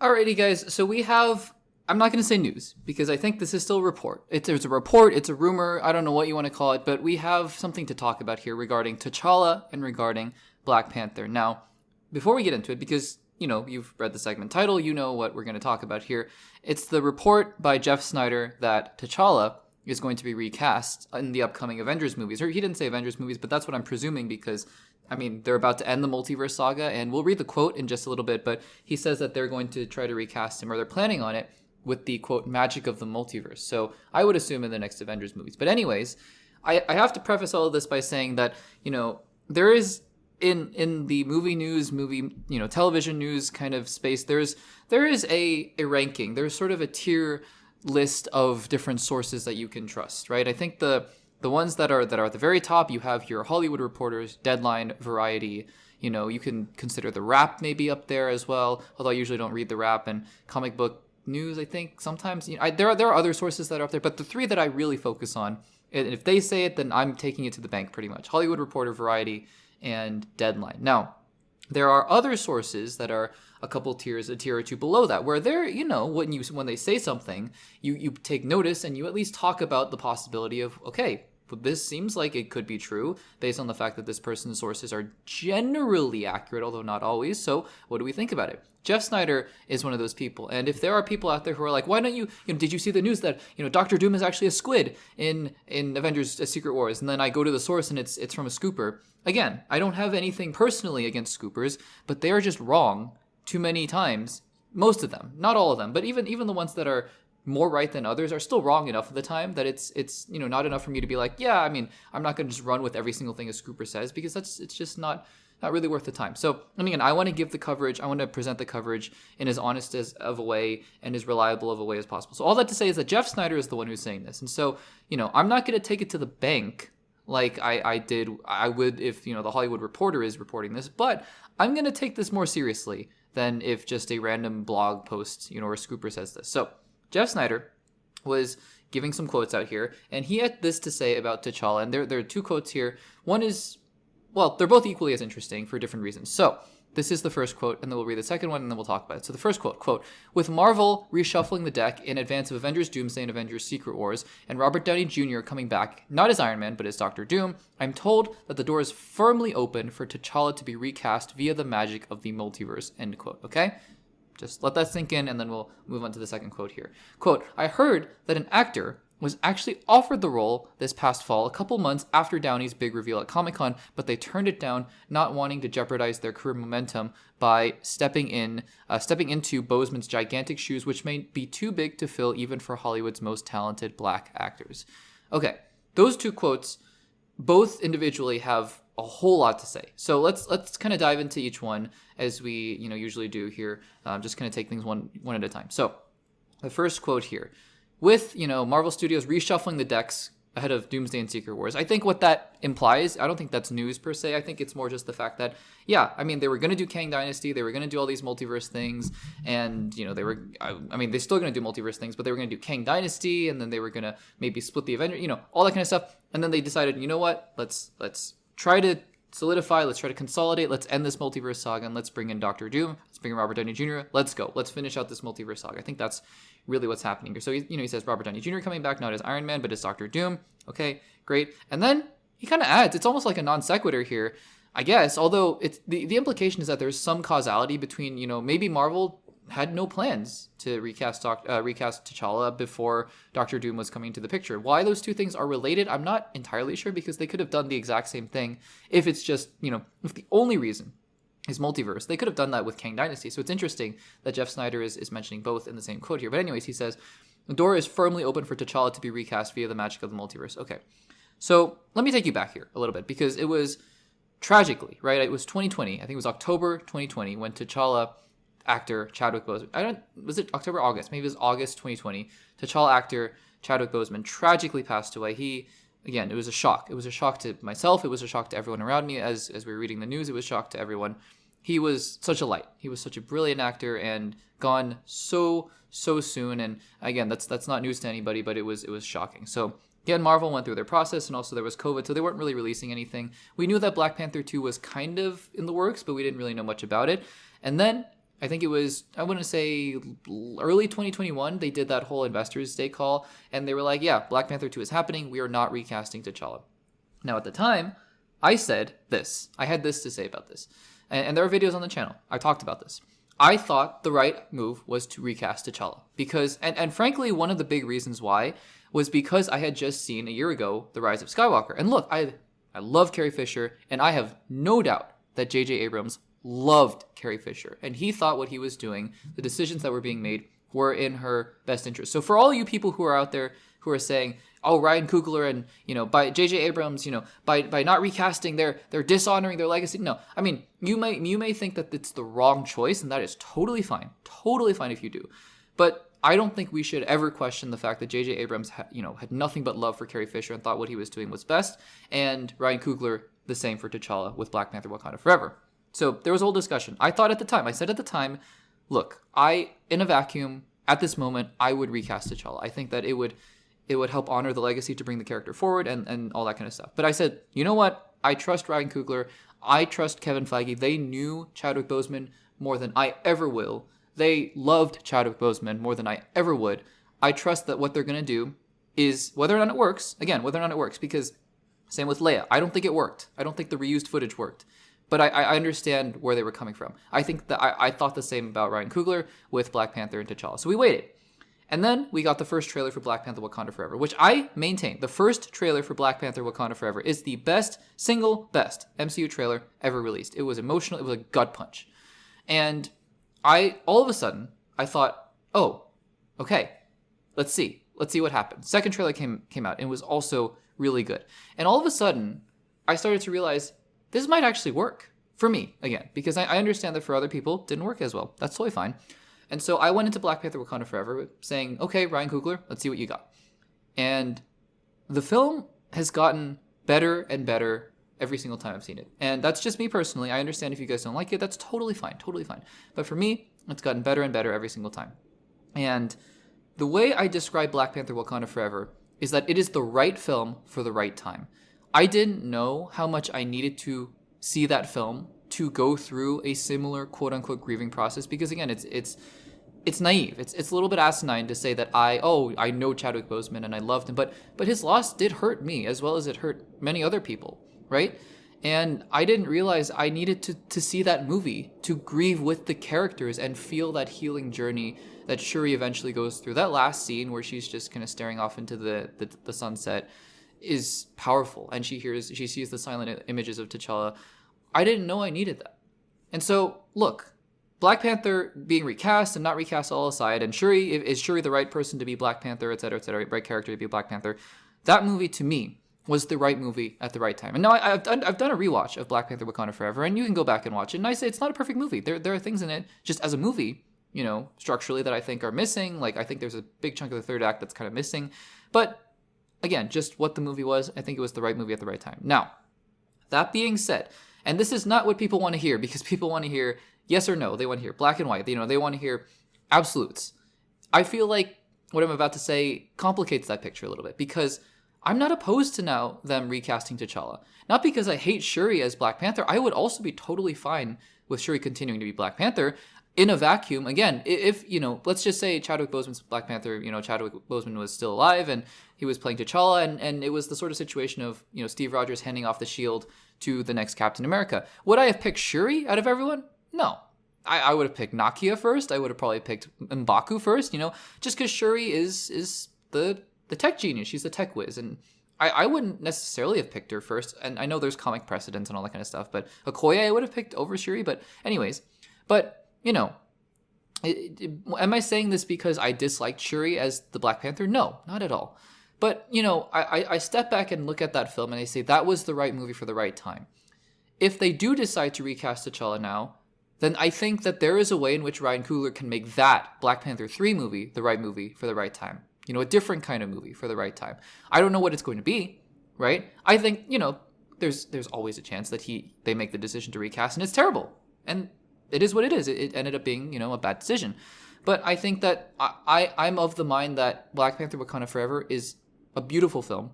Alrighty, guys. So we have, I'm not going to say news because I think this is still a report. There's a report, it's a rumor, I don't know what you want to call it, but we have something to talk about here regarding T'Challa and regarding Black Panther. Now, before we get into it, because, you know, you've read the segment title, you know what we're going to talk about here. It's the report by Jeff Snyder that T'Challa is going to be recast in the upcoming Avengers movies. Or he didn't say Avengers movies, but that's what I'm presuming because, I mean, they're about to end the Multiverse saga, and we'll read the quote in just a little bit, but he says that they're going to try to recast him, or they're planning on it, with the, quote, magic of the multiverse. So I would assume in the next Avengers movies. But anyways, I have to preface all of this by saying that, you know, there is, in the movie news, television news kind of space, there is a ranking. There's sort of a tier list of different sources that you can trust, right? I think the ones that are at the very top, you have your Hollywood Reporters, Deadline, Variety. You know, you can consider the Wrap maybe up there as well, although I usually don't read the Wrap, and Comic Book News, I think sometimes. You know, there are other sources that are up there, but the three that I really focus on, and if they say it, then I'm taking it to the bank pretty much. Hollywood Reporter, Variety, and Deadline. Now, there are other sources that are a tier or two below that, where they're, you know, when they say something, you take notice and you at least talk about the possibility of, okay, but this seems like it could be true based on the fact that this person's sources are generally accurate, although not always. So what do we think about it? Jeff Snyder is one of those people. And if there are people out there who are like, why don't you did you see the news that, you know, Doctor Doom is actually a squid in Avengers Secret Wars? And then I go to the source and it's from a scooper. Again, I don't have anything personally against scoopers, but they are just wrong too many times. Most of them, not all of them, but even the ones that are more right than others are still wrong enough of the time that it's you know, not enough for me to be like, yeah, I mean, I'm not going to just run with every single thing a scooper says, because it's just not really worth the time. So, and again, I want to give the coverage, I want to present the coverage in as honest of a way and as reliable of a way as possible. So all that to say is that Jeff Snyder is the one who's saying this. And so, you know, I'm not going to take it to the bank like I would if, you know, the Hollywood Reporter is reporting this, but I'm going to take this more seriously than if just a random blog post, you know, or a scooper says this. So Jeff Snyder was giving some quotes out here, and he had this to say about T'Challa, and there are two quotes here. One is, well, they're both equally as interesting for different reasons. So this is the first quote, and then we'll read the second one, and then we'll talk about it. So the first quote, with Marvel reshuffling the deck in advance of Avengers Doomsday and Avengers Secret Wars, and Robert Downey Jr. coming back, not as Iron Man, but as Doctor Doom, I'm told that the door is firmly open for T'Challa to be recast via the magic of the multiverse, end quote, okay? Just let that sink in, and then we'll move on to the second quote here. Quote, I heard that an actor was actually offered the role this past fall, a couple months after Downey's big reveal at Comic-Con, but they turned it down, not wanting to jeopardize their career momentum by stepping into Boseman's gigantic shoes, which may be too big to fill even for Hollywood's most talented black actors. Okay, those two quotes, both individually, have a whole lot to say. So let's kind of dive into each one as we, you know, usually do here. Just kind of take things one at a time. So the first quote here, with, you know, Marvel Studios reshuffling the decks ahead of Doomsday and Secret Wars, I think what that implies, I don't think that's news per se. I think it's more just the fact that, yeah, I mean, they were going to do Kang Dynasty, they were going to do all these multiverse things, and, you know, they're still going to do multiverse things, but they were going to do Kang Dynasty, and then they were going to maybe split the Avengers, you know, all that kind of stuff. And then they decided, you know what, let's try to solidify, let's try to consolidate, let's end this multiverse saga, and let's bring in Doctor Doom, let's bring in Robert Downey Jr., let's go, let's finish out this multiverse saga. I think that's really what's happening here. So, he says Robert Downey Jr. coming back, not as Iron Man, but as Doctor Doom. Okay, great. And then he kind of adds, it's almost like a non sequitur here, I guess, although it's the implication is that there's some causality between, you know, maybe Marvel had no plans to recast T'Challa before Doctor Doom was coming to the picture. Why those two things are related, I'm not entirely sure, because they could have done the exact same thing if it's just, you know, if the only reason is multiverse. They could have done that with Kang Dynasty. So it's interesting that Jeff Snyder is mentioning both in the same quote here. But anyways, he says, the door is firmly open for T'Challa to be recast via the magic of the multiverse. Okay, so let me take you back here a little bit, because it was tragically, right? It was 2020. I think it was October 2020 when T'Challa actor Chadwick Boseman, was it October, August? Maybe it was August 2020. T'Challa actor Chadwick Boseman tragically passed away. Again, it was a shock. It was a shock to myself. It was a shock to everyone around me. As we were reading the news, it was a shock to everyone. He was such a light. He was such a brilliant actor, and gone so soon. And again, that's not news to anybody, but it was shocking. So again, Marvel went through their process, and also there was COVID, so they weren't really releasing anything. We knew that Black Panther 2 was kind of in the works, but we didn't really know much about it. And then I think it was, I want to say early 2021, they did that whole Investors Day call, and they were like, yeah, Black Panther 2 is happening. We are not recasting T'Challa. Now, at the time, I said this. I had this to say about this. And there are videos on the channel. I talked about this. I thought the right move was to recast T'Challa. Because, and frankly, one of the big reasons why was because I had just seen a year ago The Rise of Skywalker. And look, I love Carrie Fisher, and I have no doubt that J.J. Abrams loved Carrie Fisher. And he thought what he was doing, the decisions that were being made, were in her best interest. So for all you people who are out there who are saying, oh, Ryan Coogler and, by J.J. Abrams, by not recasting, they're dishonoring their legacy. No, I mean, you may think that it's the wrong choice, and that is totally fine. Totally fine if you do. But I don't think we should ever question the fact that J.J. Abrams had nothing but love for Carrie Fisher and thought what he was doing was best, and Ryan Coogler the same for T'Challa with Black Panther Wakanda Forever. So there was a whole discussion. I said at the time, look, in a vacuum, at this moment, I would recast T'Challa. I think that it would help honor the legacy to bring the character forward and all that kind of stuff. But I said, you know what? I trust Ryan Coogler. I trust Kevin Feige. They knew Chadwick Boseman more than I ever will. They loved Chadwick Boseman more than I ever would. I trust that what they're going to do is, whether or not it works, because same with Leia. I don't think it worked. I don't think the reused footage worked. But I understand where they were coming from. I think that I thought the same about Ryan Coogler with Black Panther and T'Challa. So we waited. And then we got the first trailer for Black Panther Wakanda Forever, which I maintain. The first trailer for Black Panther Wakanda Forever is the single best MCU trailer ever released. It was emotional. It was a gut punch. And all of a sudden, I thought, oh, okay, let's see. Let's see what happens. Second trailer came out and was also really good. And all of a sudden, I started to realize this might actually work for me, again, because I understand that for other people, it didn't work as well. That's totally fine. And so I went into Black Panther Wakanda Forever saying, okay, Ryan Coogler, let's see what you got. And the film has gotten better and better every single time I've seen it. And that's just me personally. I understand if you guys don't like it, that's totally fine, totally fine. But for me, it's gotten better and better every single time. And the way I describe Black Panther Wakanda Forever is that it is the right film for the right time. I didn't know how much I needed to see that film to go through a similar quote-unquote grieving process, because again, it's naive. It's a little bit asinine to say that I know Chadwick Boseman and I loved him, but his loss did hurt me as well as it hurt many other people, right? And I didn't realize I needed to see that movie to grieve with the characters and feel that healing journey that Shuri eventually goes through. That last scene where she's just kind of staring off into the sunset is powerful, and she sees the silent images of T'Challa. I didn't know I needed that. And so, look, Black Panther being recast and not recast all aside, and is Shuri the right person to be Black Panther, et cetera, right character to be Black Panther, that movie to me was the right movie at the right time. And now I've done a rewatch of Black Panther Wakanda Forever, and you can go back and watch it, and I say it's not a perfect movie. There are things in it, just as a movie, structurally, that I think are missing. Like, I think there's a big chunk of the third act that's kind of missing. But again, just what the movie was, I think it was the right movie at the right time. Now, that being said, and this is not what people want to hear, because people want to hear yes or no. They want to hear black and white. They want to hear absolutes. I feel like what I'm about to say complicates that picture a little bit, because I'm not opposed to now them recasting T'Challa. Not because I hate Shuri as Black Panther. I would also be totally fine with Shuri continuing to be Black Panther in a vacuum. Again, if, let's just say Chadwick Boseman's Black Panther, Chadwick Boseman was still alive and he was playing T'Challa, and it was the sort of situation of, Steve Rogers handing off the shield to the next Captain America. Would I have picked Shuri out of everyone? No. I would have picked Nakia first. I would have probably picked M'Baku first, just because Shuri is the tech genius. She's the tech whiz. And I wouldn't necessarily have picked her first. And I know there's comic precedents and all that kind of stuff, but Okoye I would have picked over Shuri. But anyways, am I saying this because I disliked Shuri as the Black Panther? No, not at all. But, I step back and look at that film and I say that was the right movie for the right time. If they do decide to recast T'Challa now, then I think that there is a way in which Ryan Coogler can make that Black Panther 3 movie the right movie for the right time. A different kind of movie for the right time. I don't know what it's going to be, right? I think, there's always a chance that they make the decision to recast and it's terrible. And it is what it is. It ended up being, a bad decision. But I think that I'm of the mind that Black Panther Wakanda Forever is a beautiful film,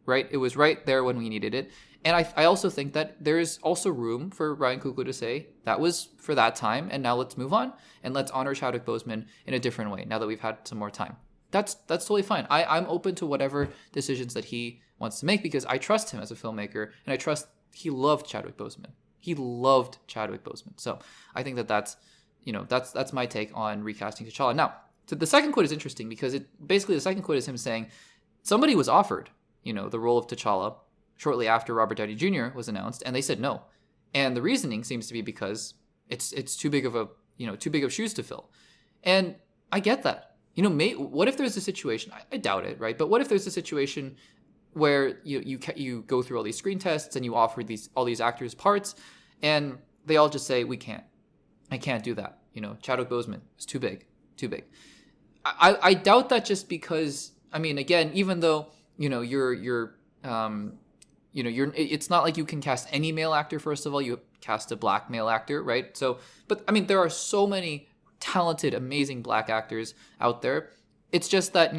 right? It was right there when we needed it. And I also think that there is also room for Ryan Coogler to say that was for that time, and now let's move on and let's honor Chadwick Boseman in a different way now that we've had some more time. That's totally fine. I'm open to whatever decisions that he wants to make because I trust him as a filmmaker, and I trust he loved Chadwick Boseman. He loved Chadwick Boseman. So I think that's my take on recasting T'Challa. Now, so the second quote is interesting because the second quote is him saying somebody was offered, the role of T'Challa shortly after Robert Downey Jr. was announced, and they said no. And the reasoning seems to be because it's too big of shoes to fill. And I get that. What if there's a situation? I doubt it, right? But what if there's a situation where you go through all these screen tests and you offer all these actors parts, and they all just say I can't do that. Chadwick Boseman is too big. I doubt that just because. I mean, again, even though it's not like you can cast any male actor. First of all, you cast a black male actor, right? So, but I mean, there are so many talented, amazing black actors out there. It's just that,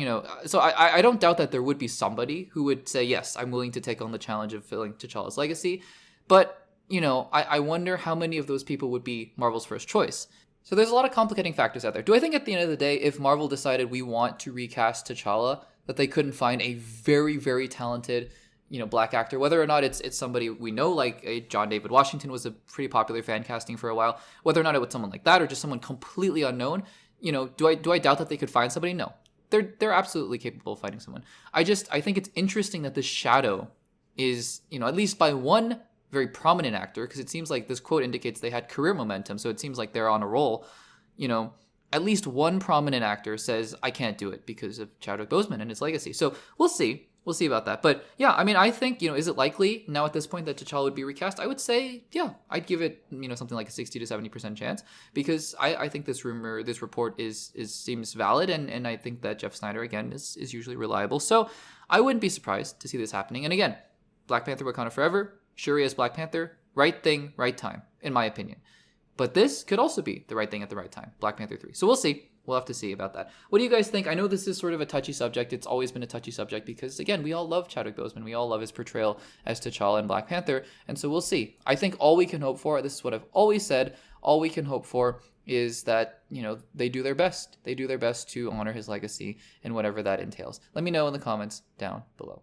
so I don't doubt that there would be somebody who would say, yes, I'm willing to take on the challenge of filling T'Challa's legacy. But, I wonder how many of those people would be Marvel's first choice. So there's a lot of complicating factors out there. Do I think at the end of the day, if Marvel decided we want to recast T'Challa, that they couldn't find a very, very talented black actor, whether or not it's somebody we know, like John David Washington was a pretty popular fan casting for a while, whether or not it was someone like that or just someone completely unknown, do I doubt that they could find somebody? No, they're absolutely capable of finding someone. I think it's interesting that the shadow is, at least by one very prominent actor, because it seems like this quote indicates they had career momentum, so it seems like they're on a roll. At least one prominent actor says, I can't do it because of Chadwick Boseman and his legacy. So we'll see. We'll see about that. But yeah, I mean, I think, is it likely now at this point that T'Challa would be recast? I would say, yeah, I'd give it, something like a 60 to 70% chance because I think this report seems valid. And I think that Jeff Snyder, again, is usually reliable. So I wouldn't be surprised to see this happening. And again, Black Panther Wakanda Forever, Shuri as Black Panther, right thing, right time, in my opinion. But this could also be the right thing at the right time, Black Panther 3. So we'll see. We'll have to see about that. What do you guys think? I know this is sort of a touchy subject. It's always been a touchy subject because, again, we all love Chadwick Boseman. We all love his portrayal as T'Challa in Black Panther. And so we'll see. I think all we can hope for, this is what I've always said, all we can hope for is that, they do their best. They do their best to honor his legacy and whatever that entails. Let me know in the comments down below.